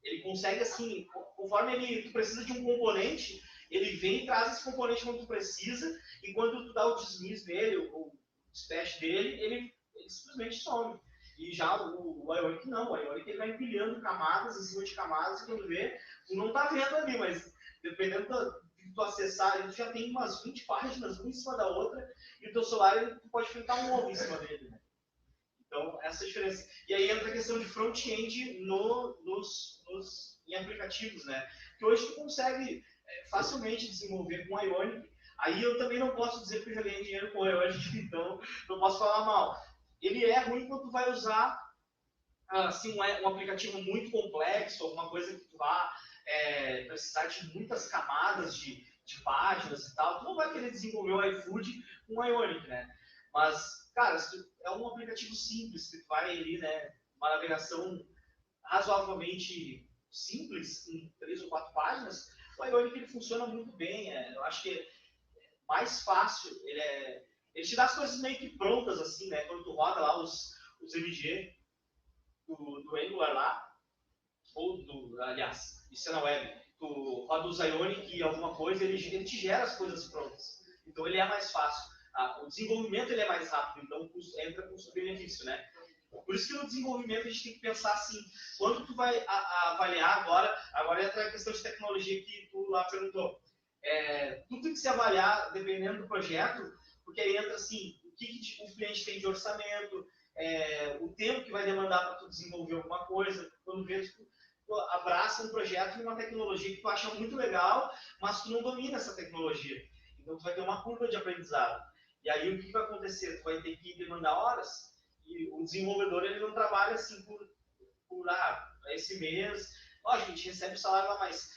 Ele consegue assim, conforme tu precisa de um componente, ele vem e traz esse componente quando tu precisa, e quando tu dá o dismiss nele, o dispatch dele, ele simplesmente some. E já o Ionic não, o Ionic ele vai empilhando camadas em cima de camadas, e quando vê, tu não tá vendo ali, mas dependendo tu acessar, tu já tem umas 20 páginas, uma em cima da outra, e o teu celular tu pode fritar um ovo em cima dele, né? Então, essa é a diferença. E aí entra a questão de front-end em aplicativos, né? Que hoje tu consegue facilmente desenvolver com Ionic. Aí eu também não posso dizer que eu já ganhei dinheiro com Ionic, então não posso falar mal. Ele é ruim quando tu vai usar assim, um aplicativo muito complexo, alguma coisa precisar de muitas camadas de páginas e tal, tu não vai querer desenvolver o iFood com o Ionic, né? Mas, cara, é um aplicativo simples, que tu vai ali, né, uma navegação razoavelmente simples, em 3 ou 4 páginas, o Ionic ele funciona muito bem. Eu acho que é mais fácil, ele te dá as coisas meio que prontas, assim, né? Quando tu roda lá os MG do Angular lá, aliás, isso é na web, tu roda os Ionic e alguma coisa, ele te gera as coisas prontas. Então ele é mais fácil. O desenvolvimento ele é mais rápido, então entra custo-benefício, né? Por isso que no desenvolvimento a gente tem que pensar assim, quando tu vai avaliar agora entra a questão de tecnologia que tu lá perguntou. Tudo tem que se avaliar dependendo do projeto, porque aí entra assim, o que o cliente tem de orçamento, o tempo que vai demandar para tu desenvolver alguma coisa. Quando vê, tu abraça um projeto e uma tecnologia que tu acha muito legal, mas tu não domina essa tecnologia. Então tu vai ter uma curva de aprendizado. E aí o que vai acontecer? Tu vai ter que demandar horas. E o desenvolvedor ele não trabalha assim por esse mês. Lógico, a gente recebe o salário lá, mas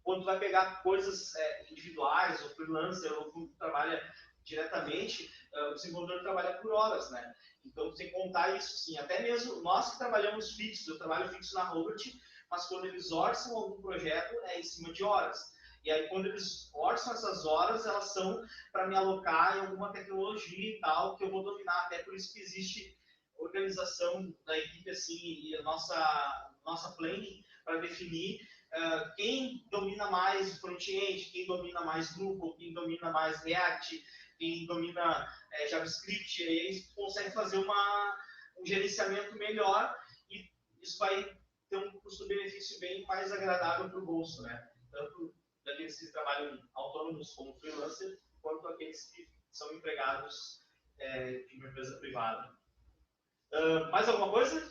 quando tu vai pegar coisas individuais, ou freelancer, ou tu trabalha diretamente, o desenvolvedor trabalha por horas, né? Então, tu tem que contar isso, sim. Até mesmo nós que trabalhamos fixo, eu trabalho fixo na Robert, mas quando eles orçam algum projeto, é em cima de horas. E aí, quando eles orçam essas horas, elas são para me alocar em alguma tecnologia e tal, que eu vou dominar. Até por isso que existe organização da equipe, assim, e a nossa planning para definir quem domina mais front-end, quem domina mais Drupal, quem domina mais React, quem domina JavaScript, e aí a gente consegue fazer um gerenciamento melhor e isso vai ter um custo-benefício bem mais agradável para o bolso, né? Tanto daqueles que trabalham autônomos como freelancer, quanto aqueles que são empregados de uma empresa privada. Mais alguma coisa?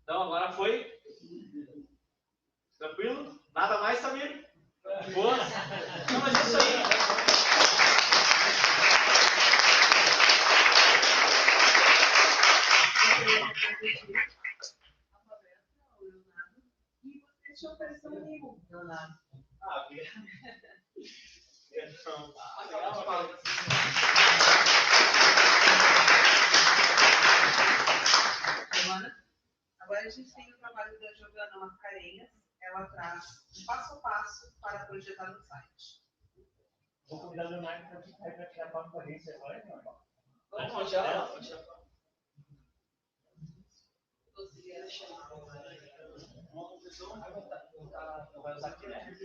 Então, agora foi. Tranquilo? Nada mais, Samir? De boa? Não, mas é isso aí. E você te ofereceu um livro, Leonardo. Obrigado. Agora a gente tem o trabalho da Giovana Mascarenhas. Ela traz um passo a passo para projetar no site. Vou convidar o Leonardo para tirar foto com a gente agora, não? Vamos tirar. Não vai usar aqui, né?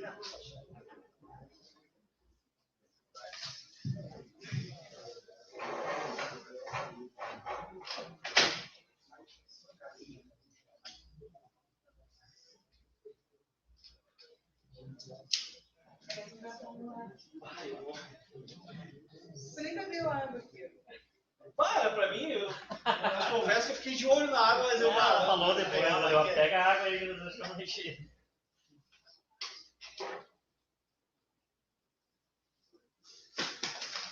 Você nem abriu a água aqui. Para mim, eu confesso que eu fiquei de olho na água, mas eu falou depois, pega a água aí que nós estamos mexendo.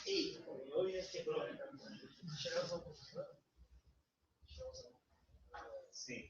Eu ia quebrou. Sim.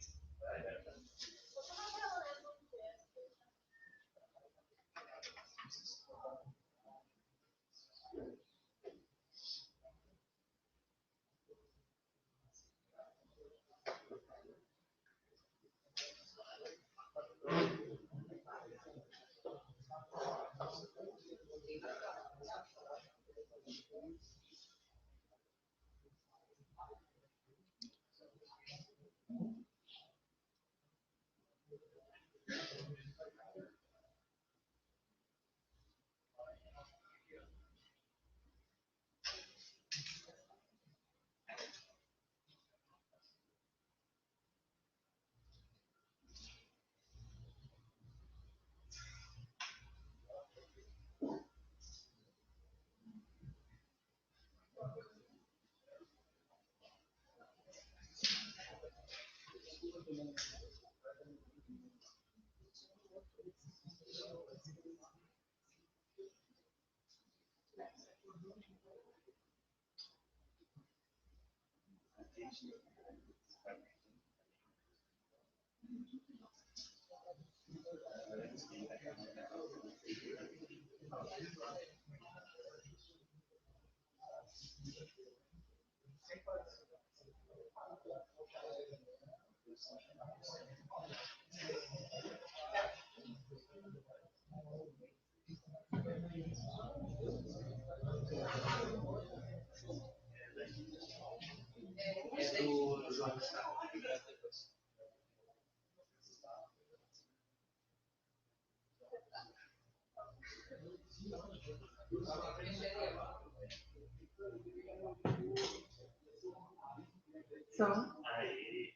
Som. Aí.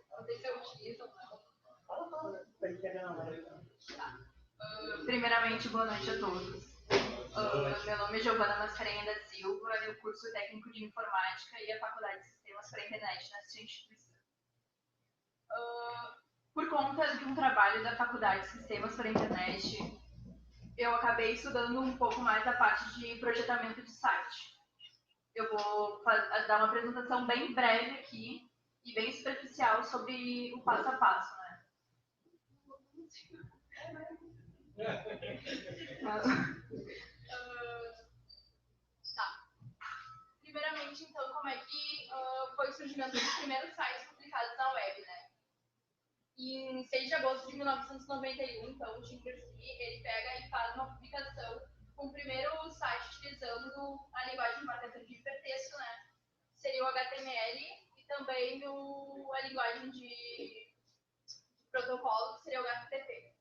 Não sei se eu utilizo ou não. Pode pegar na hora. Primeiramente, boa noite a todos. Meu nome é Giovana Mascarenha da Silva, eu curso técnico de informática e a faculdade de sistemas para a internet nessa instituição. Por conta de um trabalho da faculdade de sistemas para a internet, eu acabei estudando um pouco mais a parte de projetamento de site. Eu vou dar uma apresentação bem breve aqui e bem superficial sobre o passo a passo, né? Tá. Primeiramente, então, como é que foi o surgimento dos primeiros sites publicados na web, né? Em 6 de agosto de 1991, então, o Tim Berners-Lee, ele pega e faz uma publicação com o primeiro site utilizando a linguagem de marcação de hipertexto, né? Seria o HTML e também a linguagem de protocolo, que seria o HTTP.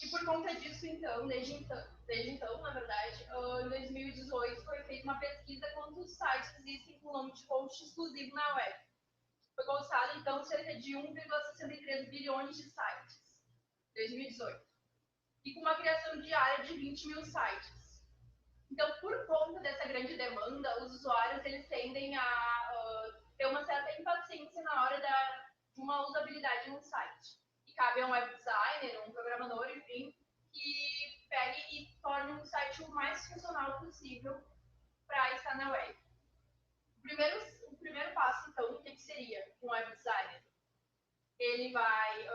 E por conta disso, então, desde então, na verdade, em 2018 foi feita uma pesquisa quantos sites existem com o nome de host exclusivo na web. Foi constado, então, cerca de 1,63 bilhões de sites, em 2018. E com uma criação diária de 20 mil sites. Então, por conta dessa grande demanda, os usuários eles tendem a ter uma certa impaciência na hora de uma usabilidade no site. E cabe a um web designer, um programador, enfim, que pegue e torne um site o mais funcional possível para estar na web. O primeiro passo, então, o que seria um web designer? Ele vai,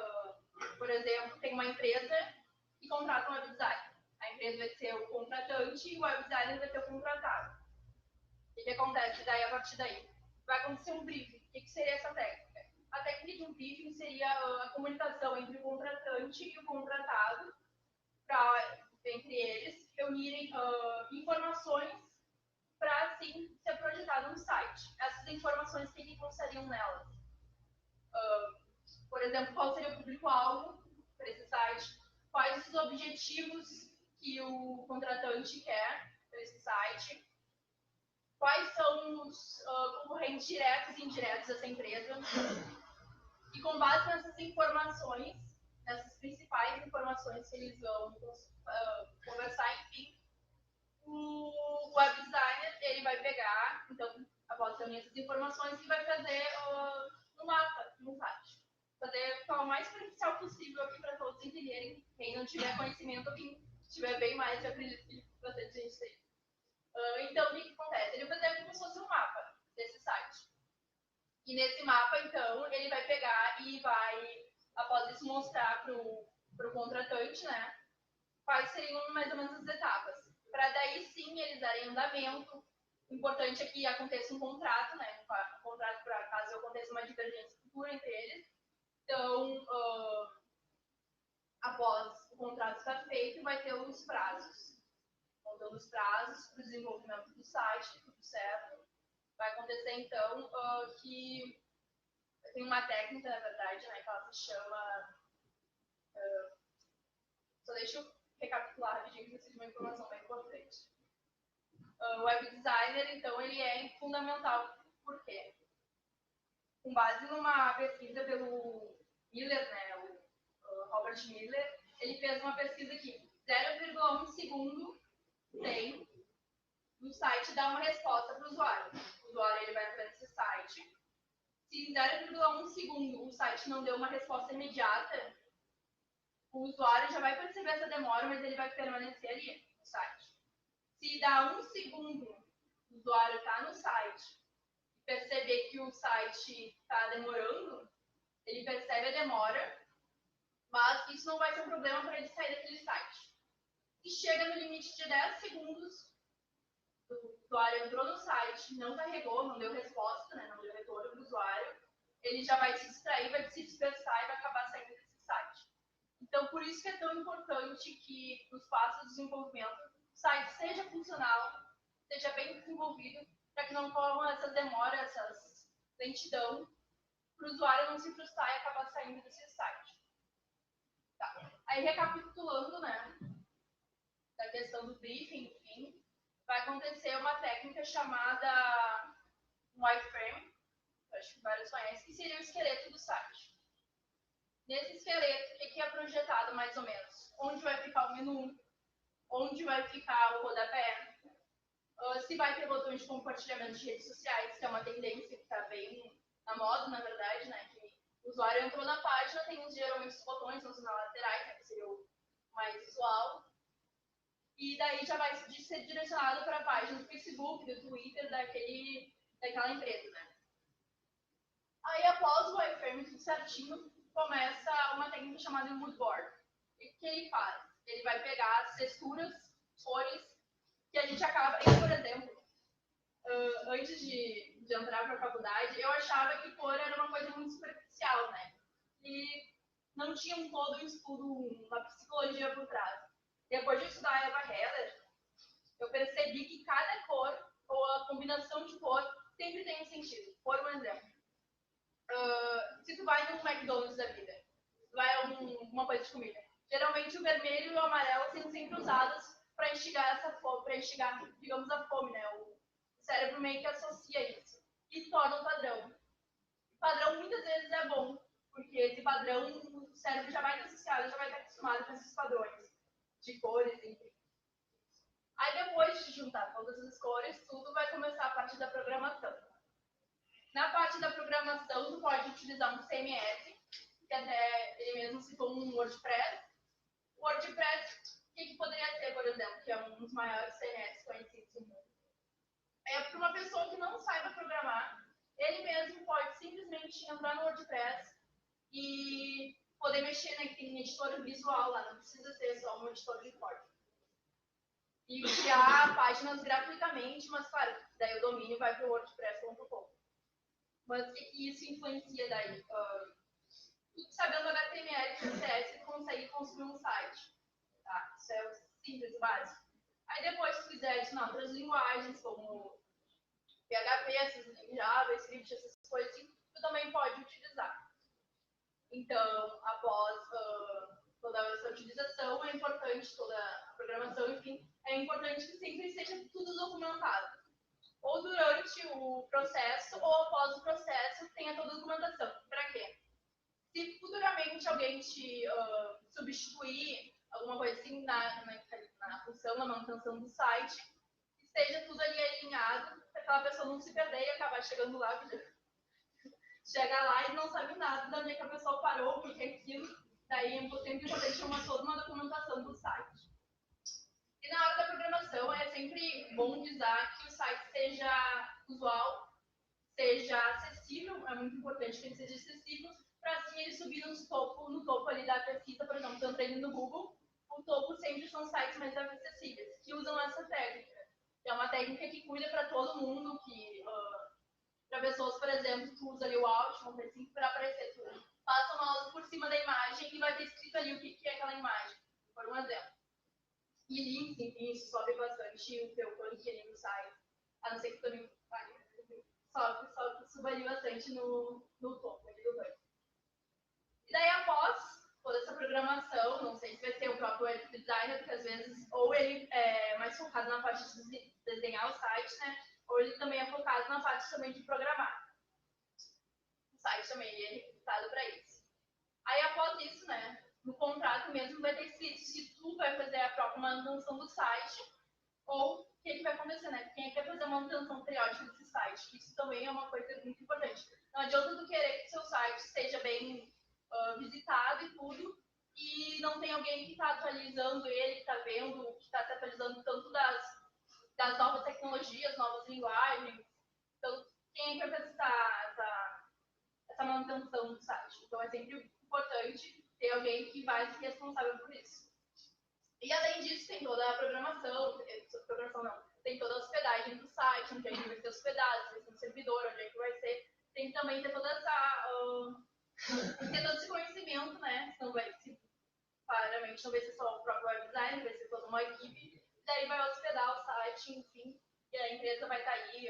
por exemplo, tem uma empresa e contrata um web designer. A empresa vai ser o contratante e o web designer vai ser o contratado. O que acontece daí, a partir daí? Vai acontecer um briefing. O que seria essa técnica? A técnica de um briefing seria a comunicação entre o contratante e o contratado, para, entre eles, reunirem informações para, assim, ser projetado um site. Essas informações, o que constariam nelas? Por exemplo, qual seria o público-alvo para esse site? Quais os objetivos que o contratante quer para esse site? Quais são os concorrentes diretos e indiretos dessa empresa? E com base nessas informações, nessas principais informações que eles vão conversar, enfim, o web designer ele vai pegar, então, após reunir essas informações, e vai fazer um mapa no site. Fazer ficar o mais superficial possível aqui para todos entenderem. Quem não tiver conhecimento, quem tiver bem mais, eu acredito que bastante gente tem. Então, o que acontece? Ele vai fazer como se fosse um mapa desse site. E nesse mapa, então, ele vai pegar e vai, após isso, mostrar para o contratante, né, quais seriam mais ou menos as etapas. Para daí, sim, eles darem andamento. O importante é que aconteça um contrato, né, um contrato para caso aconteça uma divergência futura entre eles. Então, após o contrato estar feito, vai ter os prazos. Contando os prazos para o desenvolvimento do site, tudo certo. Vai acontecer, então, que tem uma técnica, na verdade, né, que ela se chama... Só deixa eu recapitular rapidinho, que precisa de uma informação bem importante. O web designer, então, ele é fundamental. Por quê? Com base numa pesquisa pelo Miller, né, o Robert Miller, ele fez uma pesquisa que 0,1 segundo tem no site dar uma resposta para o usuário. O usuário ele vai entrar nesse site. Se em 0,1 segundo o site não deu uma resposta imediata, o usuário já vai perceber essa demora, mas ele vai permanecer ali no site. Se dá 1 segundo o usuário está no site e perceber que o site está demorando, ele percebe a demora, mas isso não vai ser um problema para ele sair daquele site. e chega no limite de 10 segundos, o usuário entrou no site, não carregou, não deu resposta, né, não deu retorno para o usuário, ele já vai se distrair, vai se dispersar e vai acabar saindo desse site. Então, por isso que é tão importante que, nos passos de desenvolvimento, o site seja funcional, seja bem desenvolvido, para que não ocorram essas demoras, essas lentidão, para o usuário não se frustrar e acabar saindo desse site. Tá. Aí, recapitulando, né, da questão do briefing, enfim, vai acontecer uma técnica chamada wireframe, acho que vários conhecem, que seria o esqueleto do site. Nesse esqueleto, o que é projetado mais ou menos? Onde vai ficar o menu, onde vai ficar o rodapé, se vai ter botão de compartilhamento de redes sociais, que é uma tendência que está bem na moda, na verdade, né? Que o usuário entrou na página, tem geralmente os botões nas laterais, né, que seria o mais visual, e daí já vai ser direcionado para a página do Facebook, do Twitter, daquela empresa, né? Aí, após o wireframe tudo certinho, começa uma técnica chamada mood board. O que ele faz? Ele vai pegar as texturas, cores, que a gente acaba... Eu, por exemplo, antes de entrar para a faculdade, eu achava que cor era uma coisa muito superficial, né? E não tinha todo um estudo, uma psicologia por trás. Depois de estudar a Eva Heller, eu percebi que cada cor, ou a combinação de cor, sempre tem um sentido. Por um exemplo, se tu vai num McDonald's da vida, vai a uma coisa de comida, geralmente o vermelho e o amarelo são sempre usados para instigar essa fome, para instigar, digamos, a fome, né? O cérebro meio que associa isso e torna um padrão. O padrão muitas vezes é bom, porque esse padrão, o cérebro já vai estar associado, já vai estar acostumado com esses padrões de cores, enfim. Aí depois de juntar todas as cores, tudo vai começar a parte da programação. Na parte da programação, tu pode utilizar um CMS, que até ele mesmo citou um WordPress. O WordPress, o que poderia ser, por exemplo, que é um dos maiores CMS conhecidos do mundo? É para uma pessoa que não saiba programar, ele mesmo pode simplesmente entrar no WordPress e poder mexer, né, que tem editor visual lá, não precisa ser só um editor de código. E criar páginas gratuitamente, mas claro, daí o domínio vai para o WordPress.com. Mas o que isso influencia daí? Sabendo HTML e CSS, você consegue construir um site. Tá? Isso é o simples, básico. Aí depois, se quiser adicionar outras linguagens, como PHP, JavaScript, essas coisas assim, você também pode utilizar. Então, após toda essa utilização, é importante, toda a programação, enfim, é importante que sempre seja tudo documentado. Ou durante o processo, ou após o processo, tenha toda a documentação. Para quê? Se futuramente alguém te substituir, alguma coisa assim, na função, na manutenção do site, esteja tudo ali alinhado, para aquela pessoa não se perder e acabar chegando lá, chega lá e não sabe nada da onde que a pessoa parou, o que é aquilo. Daí é sempre importante chamar toda uma documentação do site. E na hora da programação é sempre bom visar que o site seja usual, seja acessível, é muito importante que ele seja acessível, para assim ele subir no topo ali da pesquisa, por exemplo, eu entrei no Google, o topo sempre são sites mais acessíveis, que usam essa técnica. É uma técnica que cuida para todo mundo, que para pessoas, por exemplo, que usa ali o Alt, uma coisa assim, para aparecer tudo. Passa o mouse por cima da imagem e vai ter escrito ali o que é aquela imagem, por um exemplo. E links, enfim, isso sobe bastante o teu link ali no site. A não ser que também suba ali bastante no topo ali do banco. E daí, após toda essa programação, não sei se vai ser o próprio web designer, porque às vezes, ou ele é mais focado na parte de desenhar o site, né? Ou ele também é focado na parte também de programar. O site também é recrutado para isso. Aí, após isso, né? No contrato mesmo vai ter escrito se tu vai fazer a própria manutenção do site ou o que vai acontecer, né? Quem é que vai fazer a manutenção periódica desse site? Isso também é uma coisa muito importante. Não adianta tu querer que o seu site seja bem visitado e tudo, e não tem alguém que está atualizando ele, que está vendo, que está se atualizando tanto das novas tecnologias, novas linguagens. Então, quem é que vai fazer essa manutenção do site? Então, é sempre importante ter alguém que vai ser responsável por isso. E além disso, tem toda a programação não, tem toda a hospedagem do site, onde é que vai ser hospedado, se vai ser um servidor, onde é que vai ser. Tem que também ter toda ter todo esse conhecimento, né? Senão claramente não vai ser só o próprio web design, vai ser toda uma equipe. Daí vai hospedar o site, enfim, e a empresa vai estar aí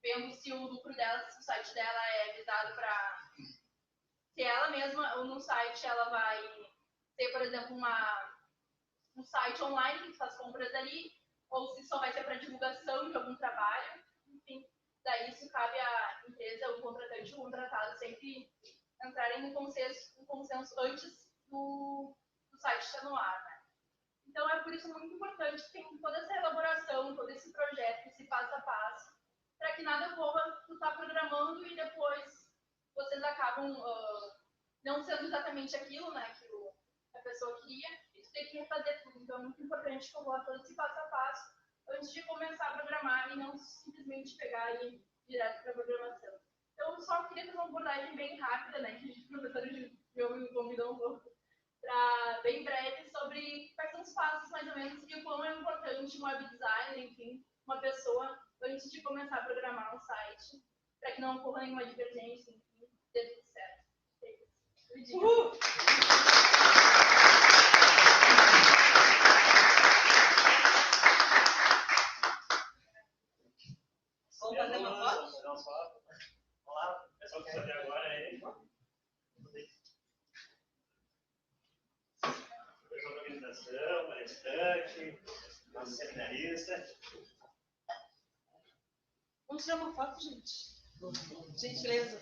vendo se o lucro dela, se o site dela é visado para. Se ela mesma, ou no site, ela vai ter, por exemplo, um site online que faz compras ali, ou se só vai ser para divulgação de algum trabalho, enfim. Daí isso cabe à empresa, o contratante e o contratado sempre entrarem em consenso antes do site estar no ar, né? Então é por isso muito importante que tem toda essa elaboração, todo esse projeto, esse passo a passo, para que nada ocorra, tu tá programando e depois vocês acabam não sendo exatamente aquilo, né, que a pessoa queria, e tu tem que refazer tudo. Então é muito importante que eu vou todo esse passo a passo antes de começar a programar e não simplesmente pegar e ir direto para a programação. Então eu só queria fazer uma abordagem bem rápida, né, que o professor João me convidou um pouco, para bem breve, sobre quais são os passos mais ou menos e o quão é importante um web designer, enfim, uma pessoa, antes de começar a programar um site, para que não ocorra nenhuma divergência, enfim, dê tudo certo. Uhul! Vamos fazer uma foto? Vamos lá, o pessoal que está até agora aí. Pessoal da organização, palestrante, nosso seminarista. Vamos tirar uma foto, gente. Gentileza.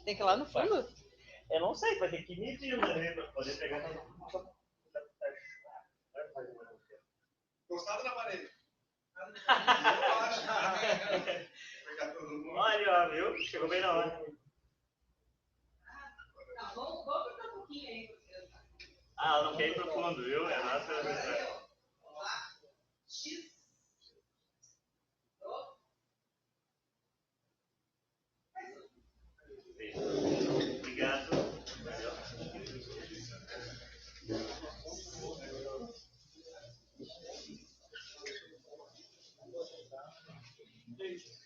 Tem que ir lá no fundo? Eu não sei, vai ter que medir, né, para poder pegar na. Gostado na parede. Olha, ó, viu? Chegou bem na hora. Tá, vamos cortar um pouquinho aí. Ah, ela não quer ir pro fundo, viu? É a nossa. X. Obrigado. Gente,